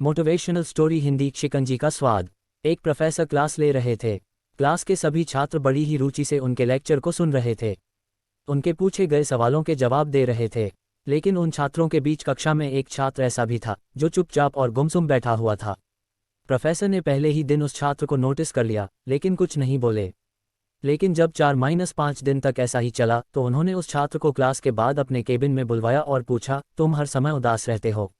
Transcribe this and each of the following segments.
Motivational story Hindi. शिकंजी का स्वाद। एक प्रोफेसर क्लास ले रहे थे। क्लास के सभी छात्र बड़ी ही रुचि से उनके लेक्चर को सुन रहे थे। उनके पूछे गए सवालों के जवाब दे रहे थे। लेकिन उन छात्रों के बीच कक्षा में एक छात्र ऐसा भी था जो चुपचाप और गुमसुम बैठा हुआ था। प्रोफेसर ने पहले ही दिन उस छात्र को नोटिस कर लिया, लेकिन कुछ नहीं बोले। लेकिन जब 4-5 दिन तक ऐसा ही चला तो उन्होंने उस छात्र को क्लास के बाद अपने केबिन में बुलवाया और पूछा, तुम हर समय उदास रहते हो?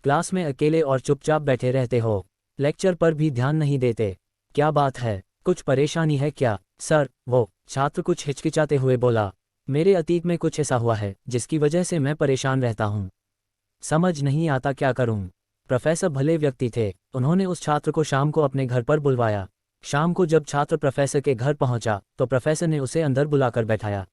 क्लास में अकेले और चुपचाप बैठे रहते हो? लेक्चर पर भी ध्यान नहीं देते? क्या बात है? कुछ परेशानी है क्या? सर, वो छात्र कुछ हिचकिचाते हुए बोला, मेरे अतीत में कुछ ऐसा हुआ है जिसकी वजह से मैं परेशान रहता हूँ। समझ नहीं आता क्या करूँ। प्रोफेसर भले व्यक्ति थे, उन्होंने उस छात्र को शाम को अपने घर पर बुलवाया। शाम को जब छात्र प्रोफेसर के घर पहुंचा तो प्रोफेसर ने उसे अंदर बुलाकर बैठाया।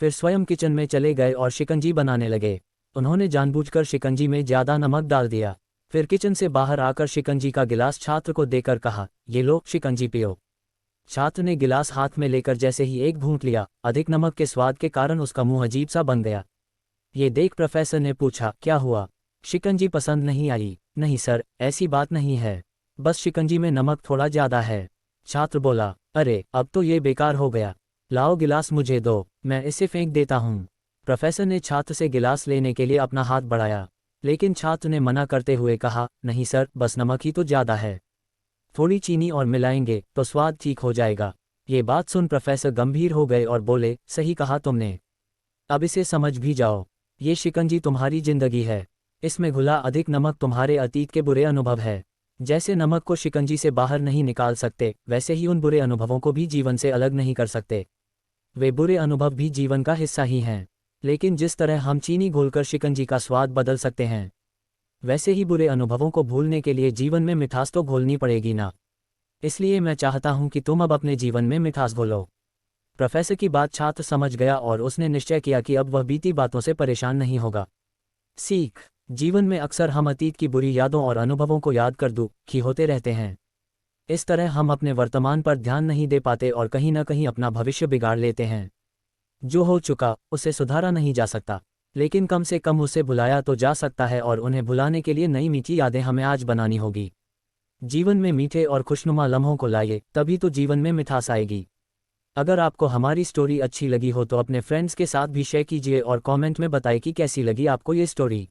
फिर स्वयं किचन में चले गए और शिकंजी बनाने लगे। उन्होंने जानबूझकर शिकंजी में ज़्यादा नमक डाल दिया। फिर किचन से बाहर आकर शिकंजी का गिलास छात्र को देकर कहा, ये लो शिकंजी पियो। छात्र ने गिलास हाथ में लेकर जैसे ही एक घूंट लिया, अधिक नमक के स्वाद के कारण उसका मुंह अजीब सा बन गया। ये देख प्रोफेसर ने पूछा, क्या हुआ? शिकंजी पसंद नहीं आई? नहीं सर, ऐसी बात नहीं है, बस शिकंजी में नमक थोड़ा ज़्यादा है। छात्र बोला, अरे अब तो ये बेकार हो गया, लाओ गिलास मुझे दो, मैं इसे फेंक देता हूँ। प्रोफेसर ने छात्र से गिलास लेने के लिए अपना हाथ बढ़ाया, लेकिन छात्र ने मना करते हुए कहा, नहीं सर, बस नमक ही तो ज़्यादा है, थोड़ी चीनी और मिलाएंगे तो स्वाद ठीक हो जाएगा। ये बात सुन प्रोफेसर गंभीर हो गए और बोले, सही कहा तुमने, अब इसे समझ भी जाओ। ये शिकंजी तुम्हारी जिंदगी है, इसमें घुला अधिक नमक तुम्हारे अतीत के बुरे अनुभव है। जैसे नमक को शिकंजी से बाहर नहीं निकाल सकते, वैसे ही उन बुरे अनुभवों को भी जीवन से अलग नहीं कर सकते। वे बुरे अनुभव भी जीवन का हिस्सा ही हैं। लेकिन जिस तरह हम चीनी घोलकर शिकंजी का स्वाद बदल सकते हैं, वैसे ही बुरे अनुभवों को भूलने के लिए जीवन में मिठास तो घोलनी पड़ेगी ना। इसलिए मैं चाहता हूं कि तुम अब अपने जीवन में मिठास घोलो। प्रोफेसर की बात छात्र समझ गया और उसने निश्चय किया कि अब वह बीती बातों से परेशान नहीं होगा। सीख। जीवन में अक्सर हम अतीत की बुरी यादों और अनुभवों को याद कर दुखी होते रहते हैं। इस तरह हम अपने वर्तमान पर ध्यान नहीं दे पाते और कहीं ना कहीं अपना भविष्य बिगाड़ लेते हैं। जो हो चुका उसे सुधारा नहीं जा सकता, लेकिन कम से कम उसे भुलाया तो जा सकता है, और उन्हें भुलाने के लिए नई मीठी यादें हमें आज बनानी होगी। जीवन में मीठे और खुशनुमा लम्हों को लाइए, तभी तो जीवन में मिठास आएगी। अगर आपको हमारी स्टोरी अच्छी लगी हो तो अपने फ्रेंड्स के साथ भी शेयर कीजिए और कमेंट में बताइए कि कैसी लगी आपको ये स्टोरी।